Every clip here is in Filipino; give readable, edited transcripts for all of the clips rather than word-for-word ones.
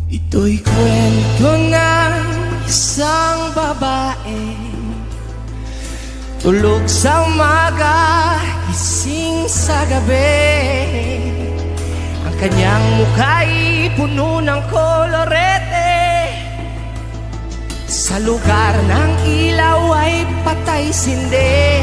Ito'y kwento ng isang babae, tulog sa umaga, gising sa gabi. Ang kanyang mukha'y puno ng kolorete. Sa lugar ng ilaw ay patay sindi.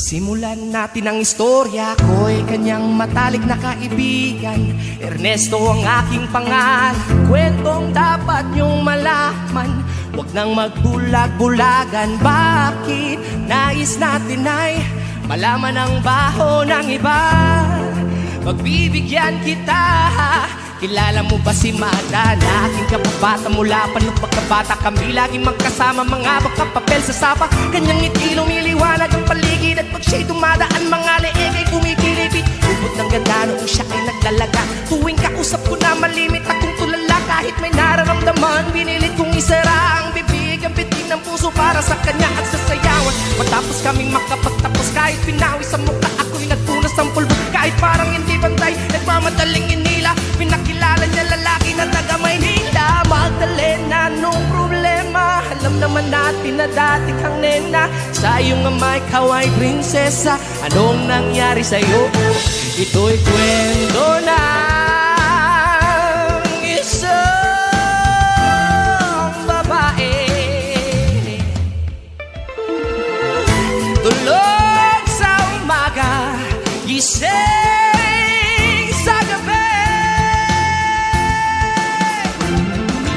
Simulan natin ang istorya ko'y kanyang matalik na kaibigan. Ernesto ang aking pangalan, kwentong dapat niyong malaman. Huwag nang magbulag-bulagan, bakit nais natin ay malaman ang baho ng iba. Pagbibigyan kita, kilala mo ba si Mada na aking kababata mula pa nung pagkabata? Kami laging magkasama, mga papel sa sapa. Kanyang ngiti lumiliwanag ang paligid, at pag siya'y dumadaan, mga leeg ay kumikilibit. Lubot ng ganda noong siya ay naglalaga. Tuwing kausap ko na malimit akong tulala. Kahit may nararamdaman, binilit kong isara ang bibig, ang bitin ng puso para sa kanya at sa sayawan. Matapos kaming makapagtapos, kahit pinawi sa mukha ako'y nagpunas ng pulbo. Kahit parang hindi bantay, nagmamadaling inila, pinakilala niya lalaki na taga Maynila. Magdalena, anong problema? Alam naman natin na dati kang nena. Sa iyong amay, kaway prinsesa. Anong nangyari sa'yo? Ito'y kwento ng isang babae, tulog sa umaga, gising sa gabi.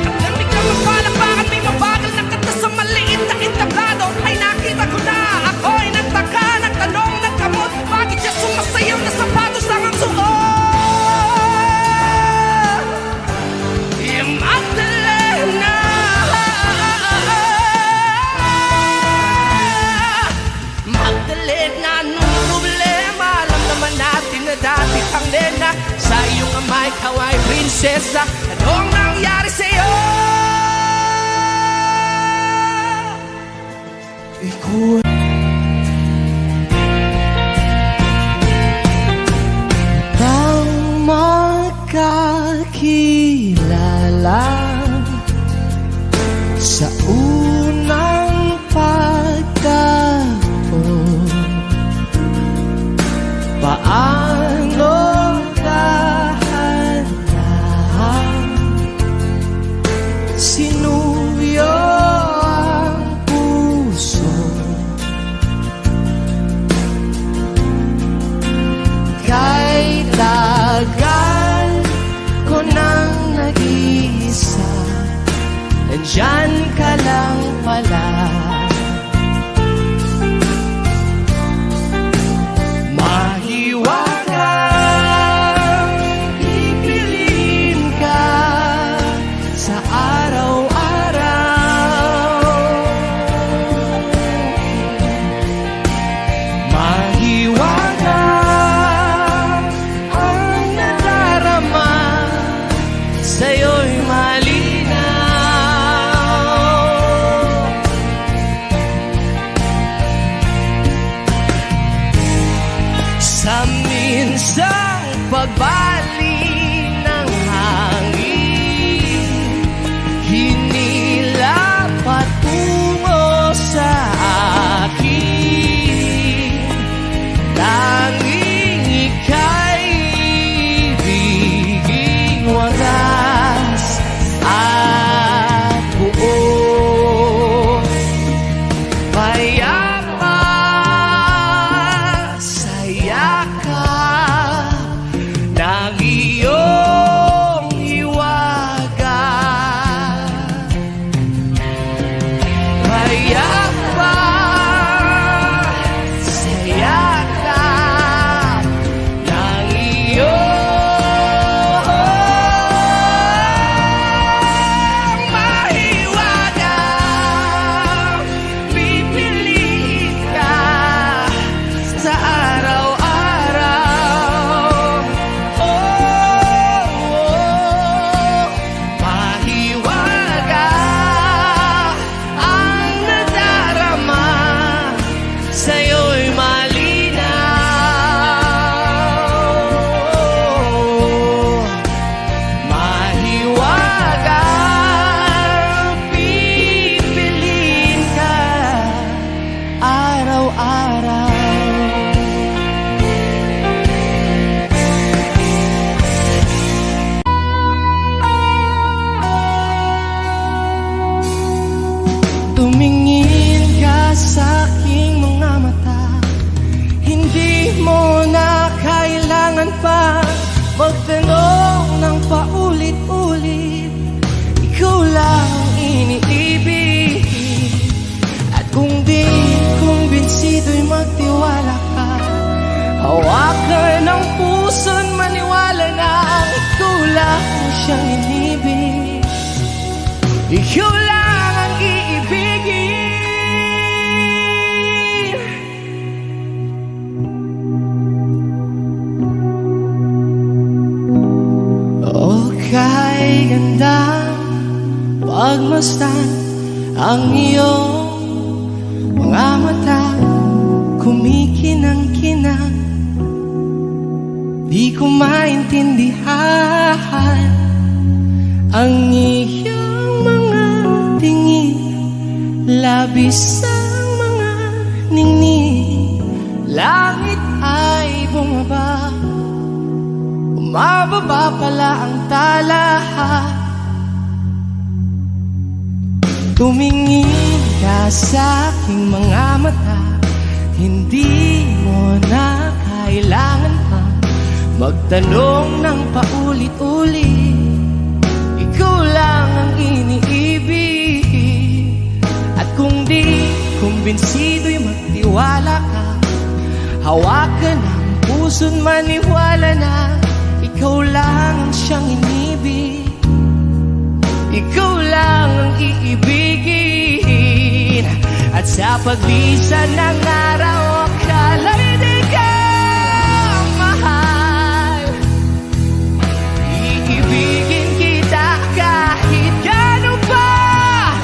At nang biglang mapalakpakan, may mabagal na kanta sa maliit na entablado. Ay nakita ko na, ako'y nagtaka, nagtanong, nagkamot, bakit siya sumasayaw na sapatos lang ang suot? Magdalena, Magdalena, anong problema? Alam naman natin na dati kang nena. Sa iyong amay, kaway prinsesa. Anong nangyari sa'yo? Ikaw ang magkakilala sa unang pagtapos. Paano dahan-dahan sinuyo ang puso magtanong ng paulit-ulit, ikaw lang ang iniibig. At kung di kumbinsido'y magtiwala ka, hawakan ng puso't maniwala na ikaw lang ang siyang inibig. Ikaw lang ang iibigin. O kay gandang pagmasdan ang iyong mga mata, kumikinang-kinang. Di ko maintindihan ang iyong mga tingin, labis ang mga ningning. Langit ay bumaba, umababa pala ang tala. Tumingin ka sa aking mga mata, hindi mo na kailangan pa magtanong ng paulit-ulit, ikaw lang ang iniibig. At kung di kumbinsido'y magtiwala ka, hawakan ang puso't maniwala na ikaw lang ang siyang inibig. Ikaw lang ang iibigin. At sa paglisan ng araw, akala'y di ka mahal. Iibigin kita kahit gaano pa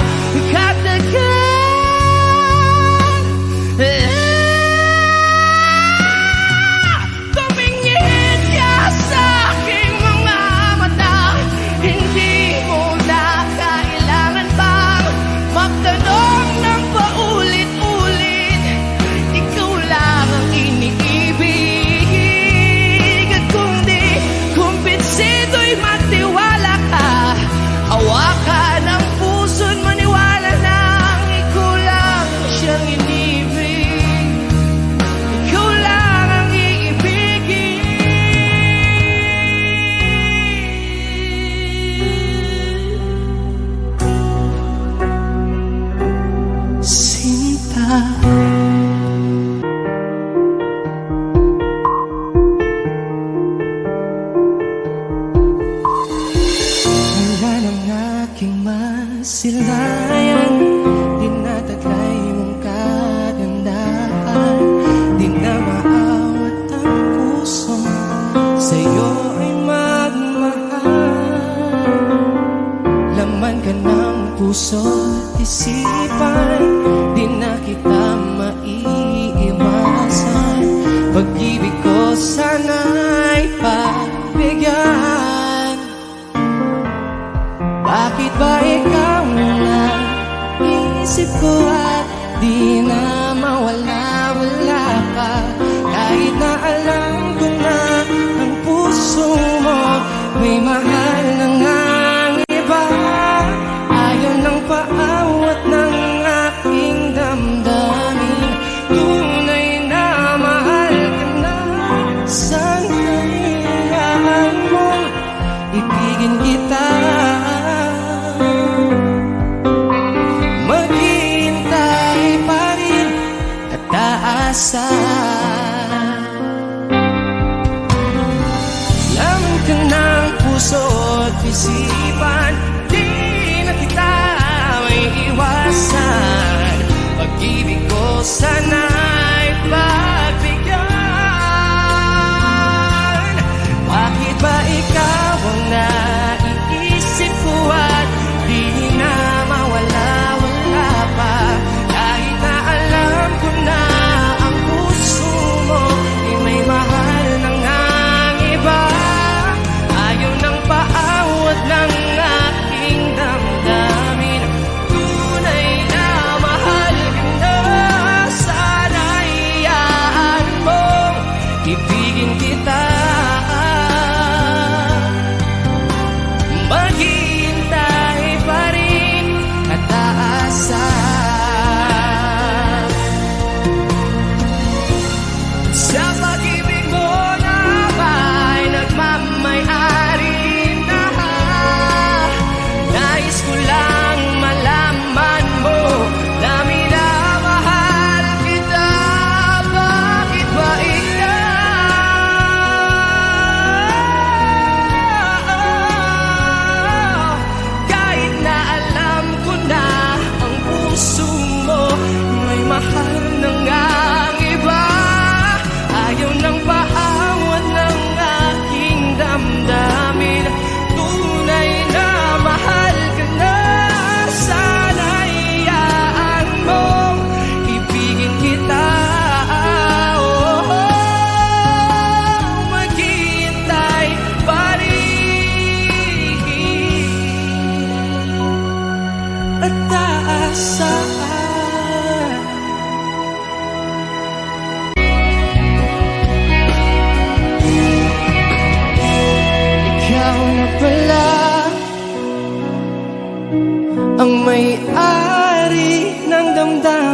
katagal. Tumingin ka sa aking mga mata, hindi mo na kailangan pang magtanong ng paulit-ulit, ikaw lang ang iniibig. At kung di kumbinsido'y magtiwala ka, hawakan ang puso't maniwala na ikaw lang ang siyang inibig. Ikaw lang ang iibigin. Sinta, wala ng aking masilayan, dinataglay mong kagandahan. Di na maawat ang puso, sa'yo ay magmahal. Laman ka ng puso't isipan, di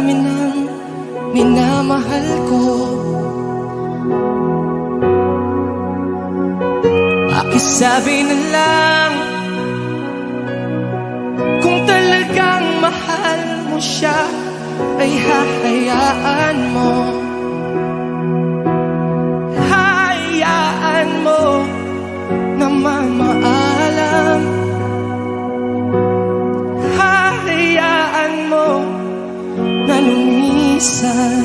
dami ng minamahal ko. Pakisabi na lang kung talagang mahal mo siya, ay hahayaan mo. Hayaan mo na mamaalam. Hayaan mo na lumisan.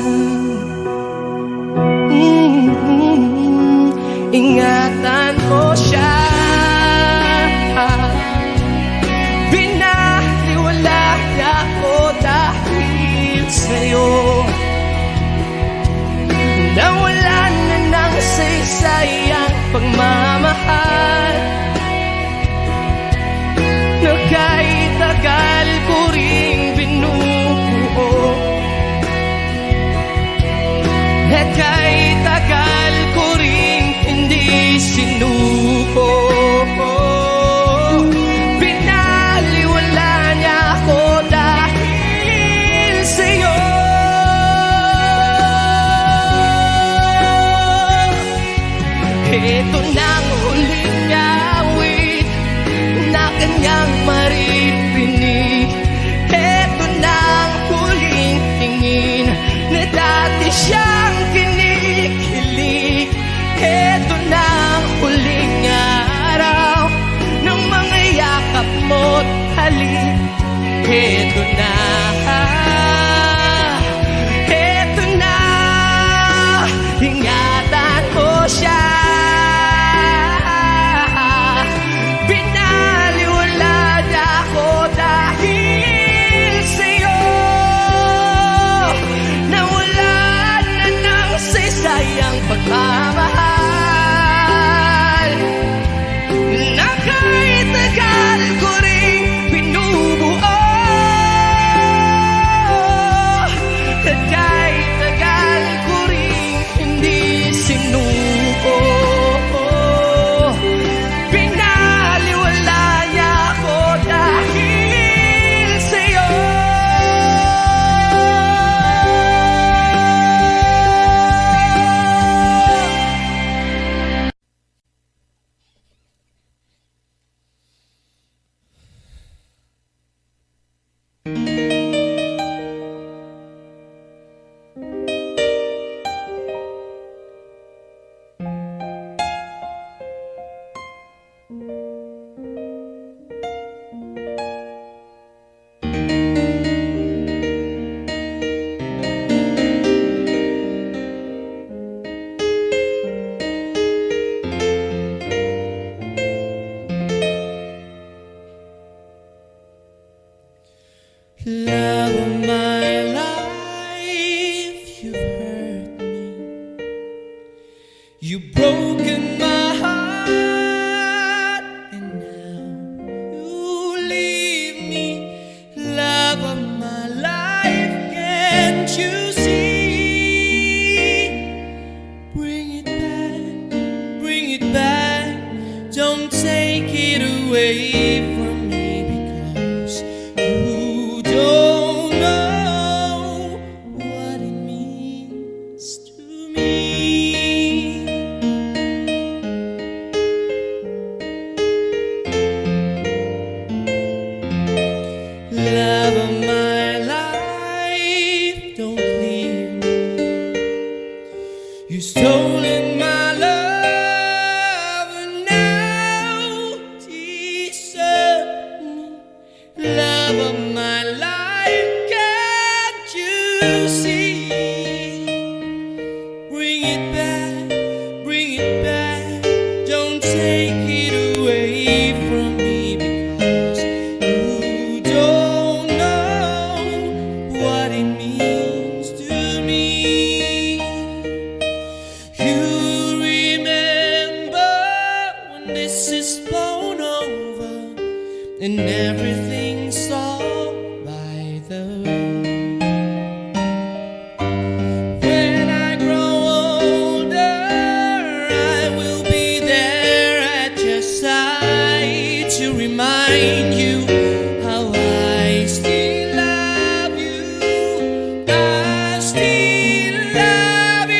Ingatan mo siya. Binaliwala niya ako dahil sa'yo. Nawalan na ng saysay ang pagmamahal na kahit tagal ko ring binubuo. At kahit tagal ko ring hindi sinuko. Pinaliwala niya ako dahil sa'yo. Ito nang huling awit na kanyang maririnig. Ito nang huling tingin na dati siyang kinikilig. Ito nang huling araw ng mga yakap mo't halik. Ito na, ito na, ingatan mo siya. Binaliwala niya ako dahil sa'yo. Nawalan na ng saysay ang pagmamahal na kahit tagal ko rin binubuo. At kahit tagal ko rin hindi sinuko. Pinaliwala niya ako dahil sa'yo. Love of my life, you've hurt me. You've broken my heart, and now you leave me. Love of my life, can't you see? Bring it back, don't take it away from me, because you don't know what it means to me. Love of my life, don't leave me. You've stolen my love and now desert me. Love of my life, can't you see? Bring it back, don't take it away from me, because you don't know what it means to me. You remember when this is blown over and everything's all by the way. When I grow older, I will be there at your side to remind you how I still love you. I still love you.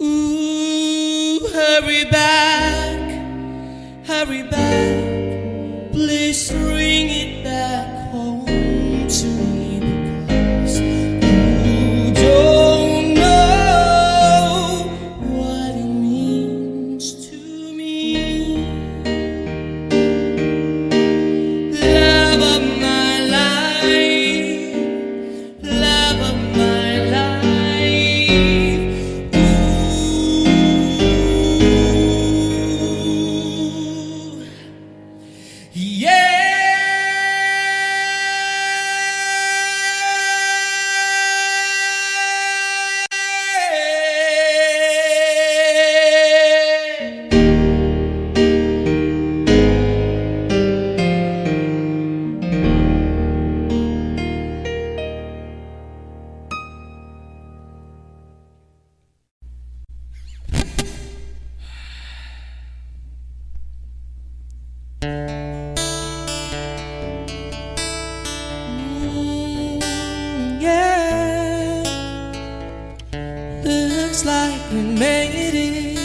Ooh, hurry back, please bring it back home to me, because you don't know what it means to me. Love of my life, love of my life. Yeah, looks like we made it.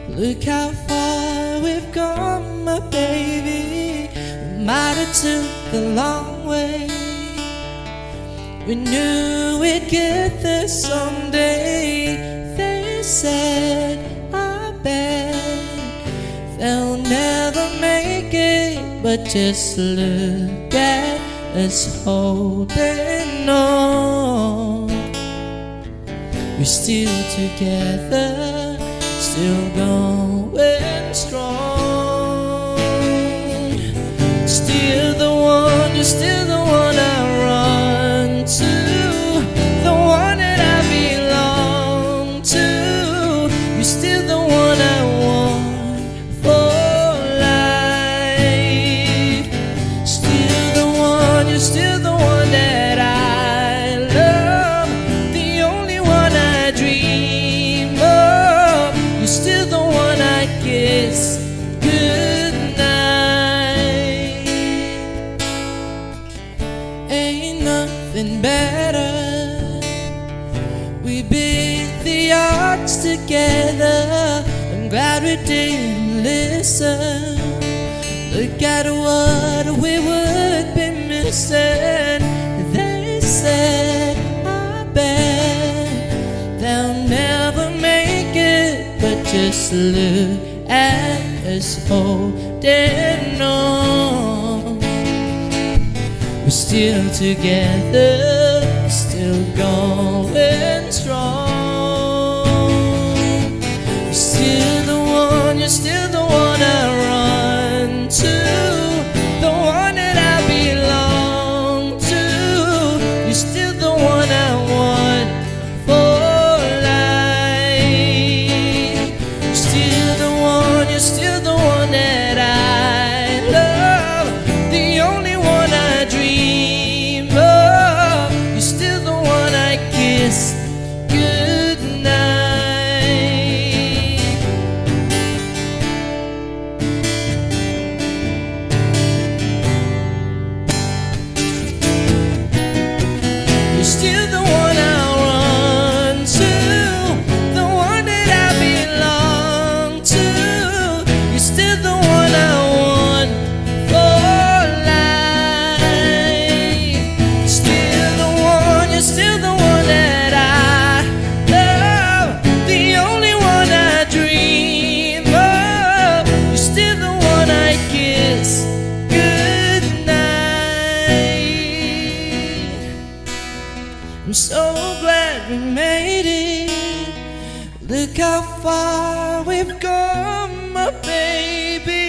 Look how far we've come, my baby. We might have took the long way. We knew we'd get there someday. They said, I bet they'll never make it, but just look at us holding on. We're still together, still going strong. Still the one, you're still the one I run to, the one that I belong to. You're still the one I want for life. Still the one, you're still the one that I love, the only one I dream of. You're still the one I kiss goodnight. Ain't nothing better. We beat the odds together. I'm glad we didn't listen. Look at what we would be missing. They said, I bet they'll never make it, but just look at us holding on. We're still together, still going strong. You're still the one, you're still the one I run to, the one that I belong to. You're still the one I want for life. You're still the one, you're still the one that I love, the only one I dream of. You're still the one I kiss good. so glad we made it. Look how far we've come, my baby.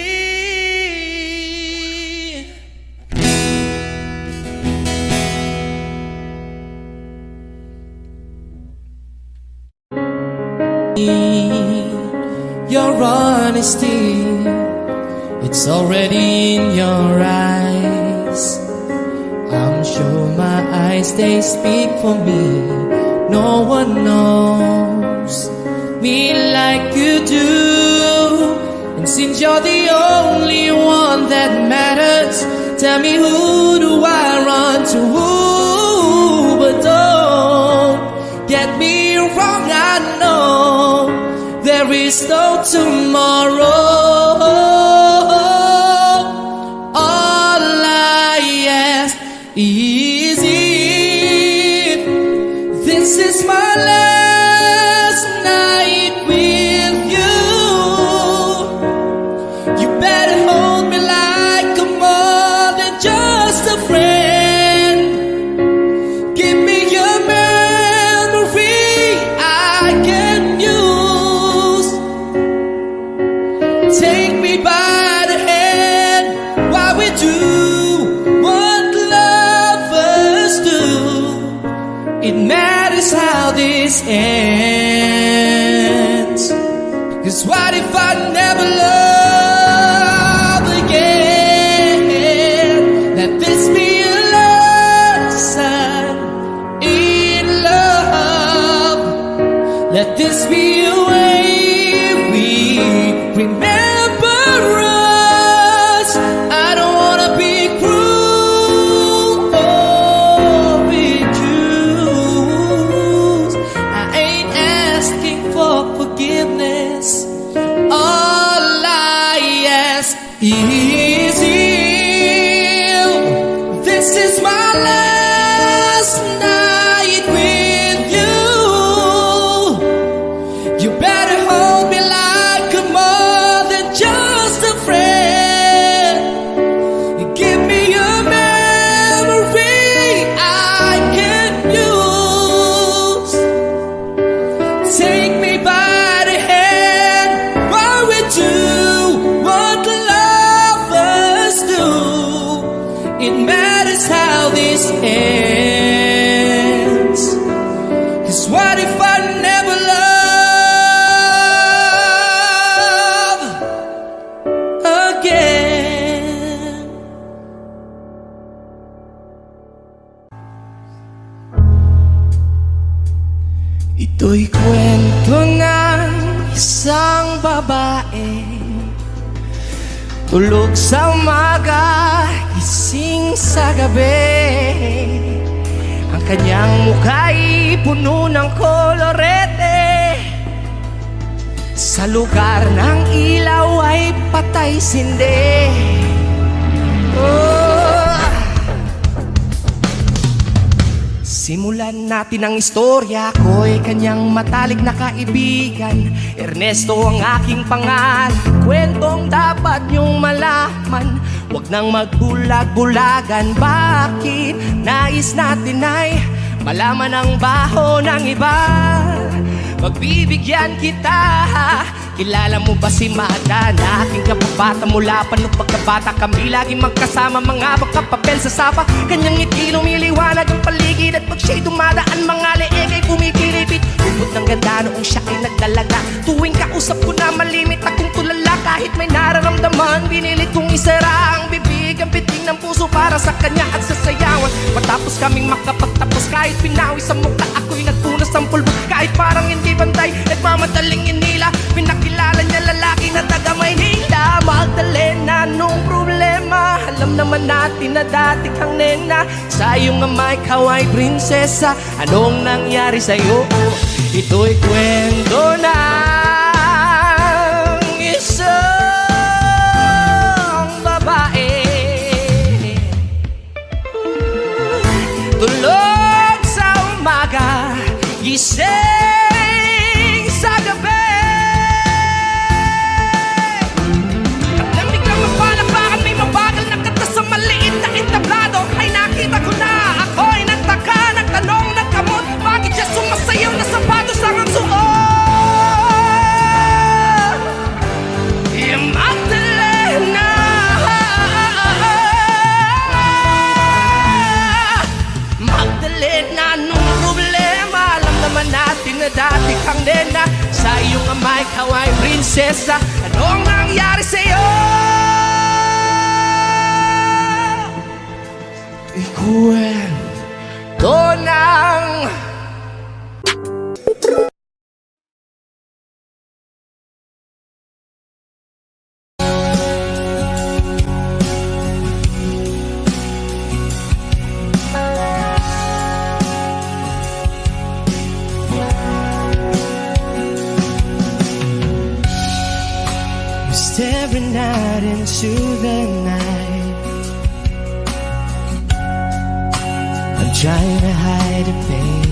Your honesty, it's already in your eyes. I'm sure my eyes, they speak for me. No one knows me like you do. And since you're the only one that matters, tell me, who do I run to? But don't get me wrong, I know there is no tomorrow. All I ask is if this is my last night with you, you better hold me like I'm more than just a friend. Give me your memory I can use. Take me by the hand while we do what lovers do. It matters how this ends. 'Cause what if I never love again? Let this be a lesson in love. Let this be a way we remember us. I don't wanna be cruel or refuse. I ain't asking for forgiveness. All I ask is if this is my last night with you, you better hold me like I'm more than just a friend. Give me your memory I can use. Take me by the hand while we do what lovers do. It matters how this ends. 'Cause what if I never love again? Ito'y kwento ng isang babae, tulog sa umaga, gising sa gabi. Ang kanyang mukha'y puno ng kolorete. Sa lugar ng ilaw ay patay sindi. Oh. Simulan natin ang istorya, ako'y kanyang matalik na kaibigan. Ernesto ang aking pangalan, kwentong dapat niyong malaman. Huwag nang magbulag-bulagan, bakit nais natin ay malaman ang baho ng iba. Pagbibigyan kita, kilala mo ba si Mada na aking kababata mula pa nung pagkabata kami laging magkasama, mga papel sa sapa. Kanyang ngiti lumiliwanag ang paligid at pag siya'y dumadaan, mga leeg ay pumipilipit. Lubot ng ganda noong siya ay nagdalaga. Tuwing kausap ko na malimit akong tulala, kahit may nararamdaman binilit kong isara ang bibig, ang biting ng puso para sa kanya at sa sayawan. Matapos kaming makapagtapos, kahit pinawi sa mukha ako'y nagpunas ng pulbo. Kahit parang hindi bantay, nagmamadaling inila, pinakilala niya lalaki na taga Maynila. Magdalena, anong problema? Alam naman natin na dati kang nena. Sa iyong ama ikaw ay prinsesa. Anong nangyari sa'yo? Ito'y kwento ng isang babae, tulog sa umaga, gising sa gabi. Nang biglang mapalakpakan, may mabagal na kata sa maliit na entablado. Ay nakita ko na, ako'y nagtaka, nagtanong, nagkamot. prinsesa, ano ang nangyari sa'yo? Ikwento ng staring out into the night. I'm trying to hide the pain.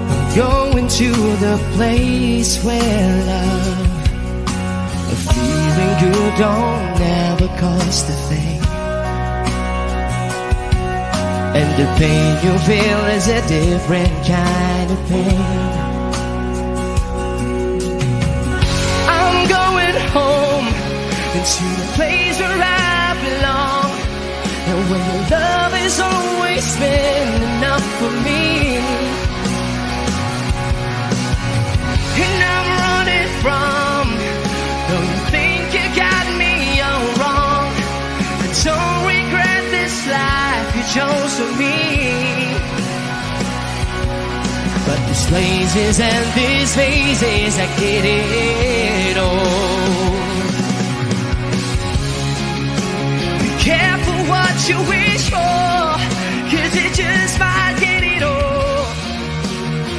I'm going to the place where love, a feeling good don't never cost a thing. And the pain you feel is a different kind of pain. Home into the place where I belong, and where your love has always been enough for me. And I'm running from, though you think you got me all wrong, I don't regret this life you chose for me. But these places and these phases, I get it all. Careful what you wish for, 'cause it just might get it all.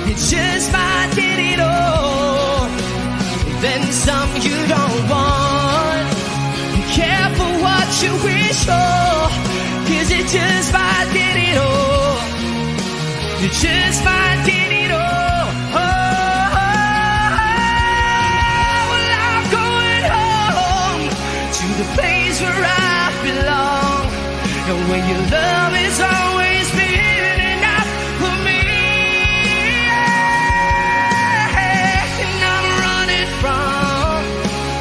It just might get it all. Then some you don't want. Be careful what you wish for, 'cause it just might get it all. It just might get it all. Well, I'm going home to the place where I belong, and when your love has always been enough for me. And I'm running from,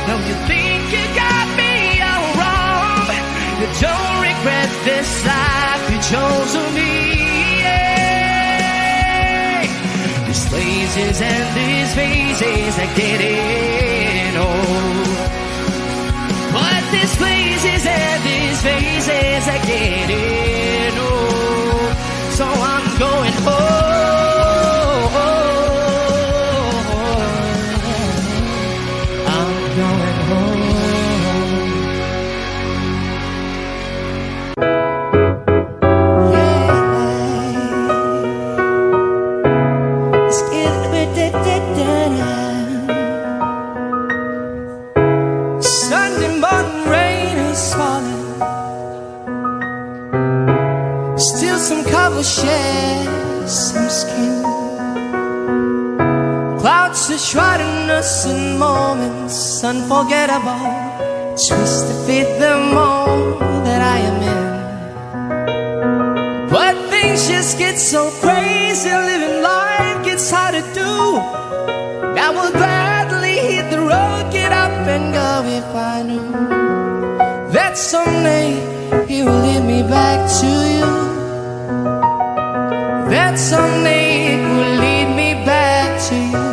now you think you got me all wrong. You don't regret this life you chose for me. These places and these phases are getting old, but these places and these phases are getting old. So I'm going home. I'm going home. Yeah. Let's get a bit Sunday morning rain is falling. Still some cover share some skin. Clouds are shrouding us in moments unforgettable. Twist to fit the mold that I am in. But things just get so crazy, living life gets hard to do. I will gladly hit the road, get up and go if I knew that someday He will lead me back to you. That someday it will lead me back to you.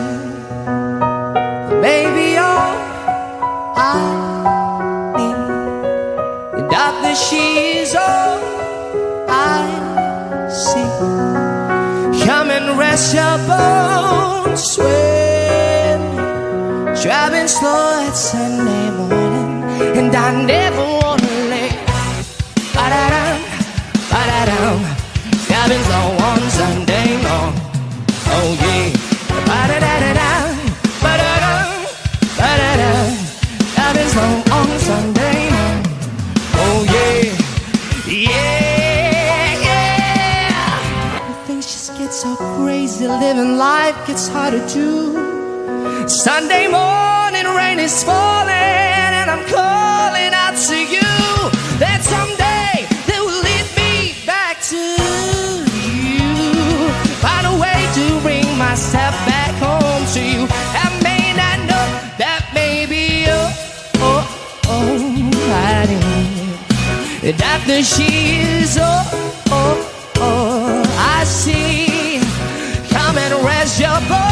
Baby, all I need, and darkness she is all I see. Come and rest your bones, swim, driving slow at Sunday morning, and I never wanna lay. Ba-da-dum, ba-da-dum, driving slow on Sunday morning. Oh yeah, ba-da-da-da-dum, ba-da-dum, ba-da-dum, driving slow on Sunday morning. Oh yeah, yeah, yeah. Things just get so crazy, living life gets hard to do. Sunday morning rain is falling, and I'm calling out to you. That someday they will lead me back to you. Find a way to bring myself back home to you. I may not know that maybe after she is I see. Come and rest your boy.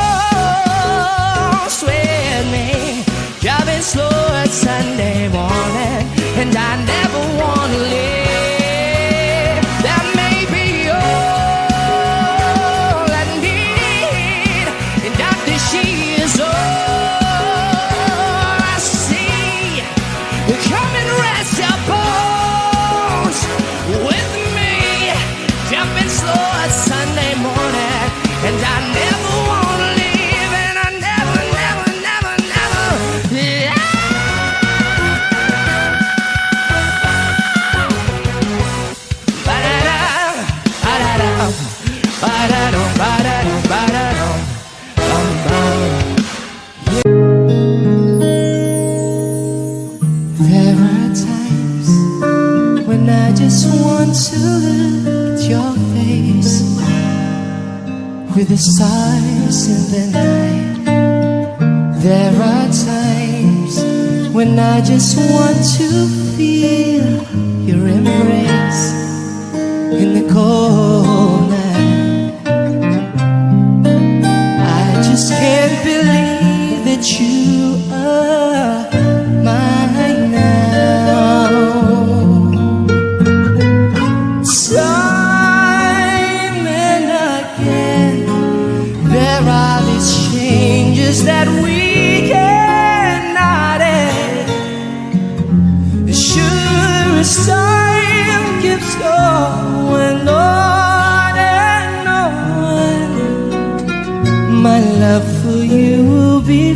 I just want to look at your face with the stars in the night. There are times when I just want to feel your embrace in the cold night. I just can't believe that you are mine now. Time and again, there are these changes that we cannot end. Sure as time keeps going on and on, my love for you will be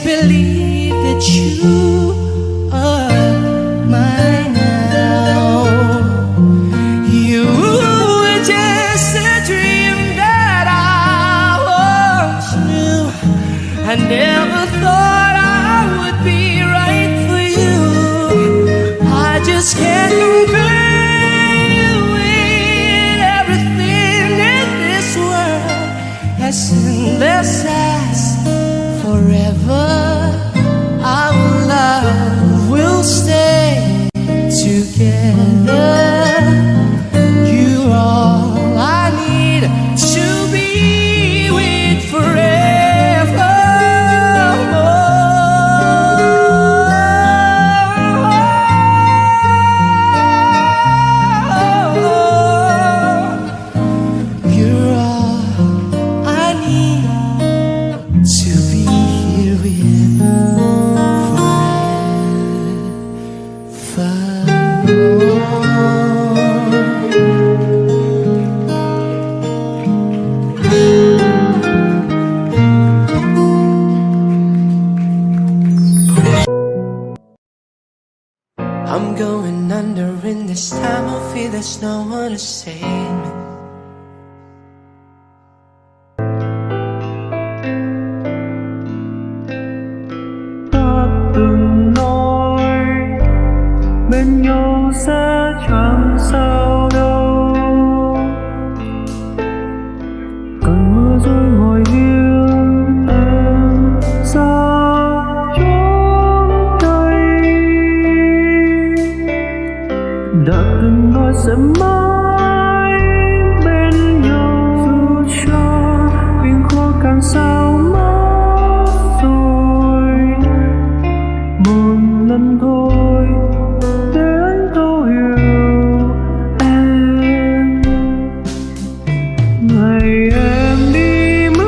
believe that you are mine now. You were just a dream that I once knew. I never thought I would be right for you. I just can't compare you with everything in this world. As endless as forever, our love will stay together. You're all I need to be with forever. You're all I need to be here with I'm going under in this time. I feel there's no one to save me. Ta từng nói bên nhau sẽ chẳng sao đâu, cần mưa rơi ngồi hiên em xa chốn đây. Đã từng nói sẽ mãi bên nhau, dù cho biển khó càng sao mất rồi. Một lần thôi để anh thấu hiểu em. Ngày em đi mất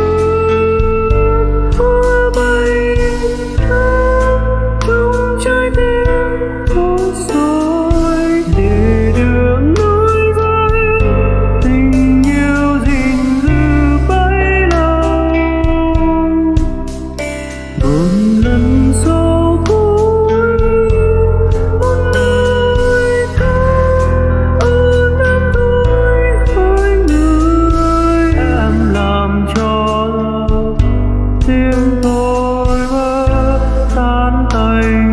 hoa bay thơm trong trái tim thôi rồi, để đường nối dõi tình yêu gìn giữ bấy lâu. Một lần sau cuối, một lời thơ ơn em tôi với người. Em làm cho tim tôi vỡ tan tành.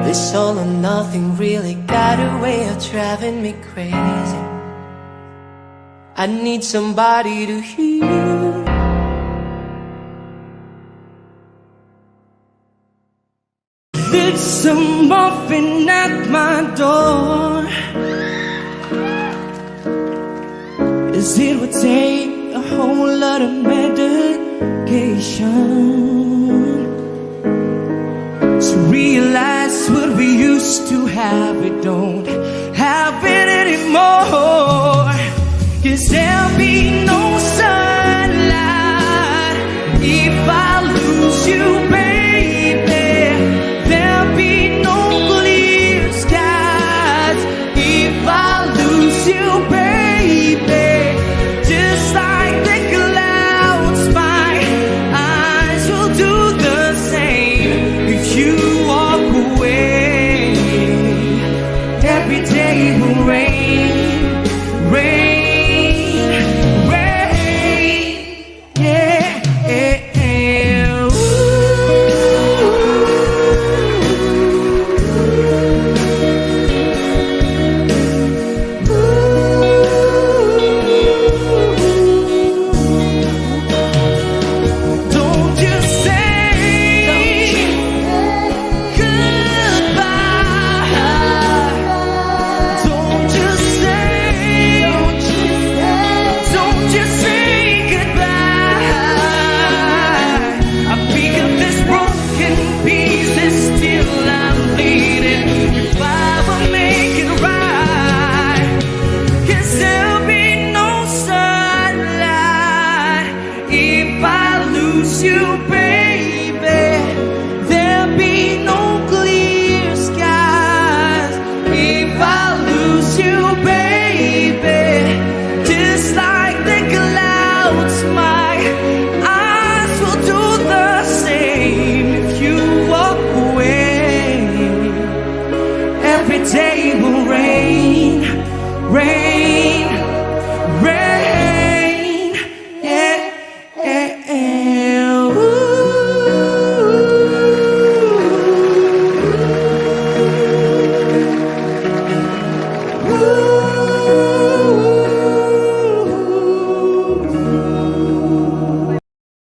This all or nothing really got a way of driving me crazy. I need somebody to hear. It's a muffin at my door. Is it would take a whole lot of medication to realize what we used to have, we don't have it anymore. 'Cause there'll be no sunlight miss you, baby.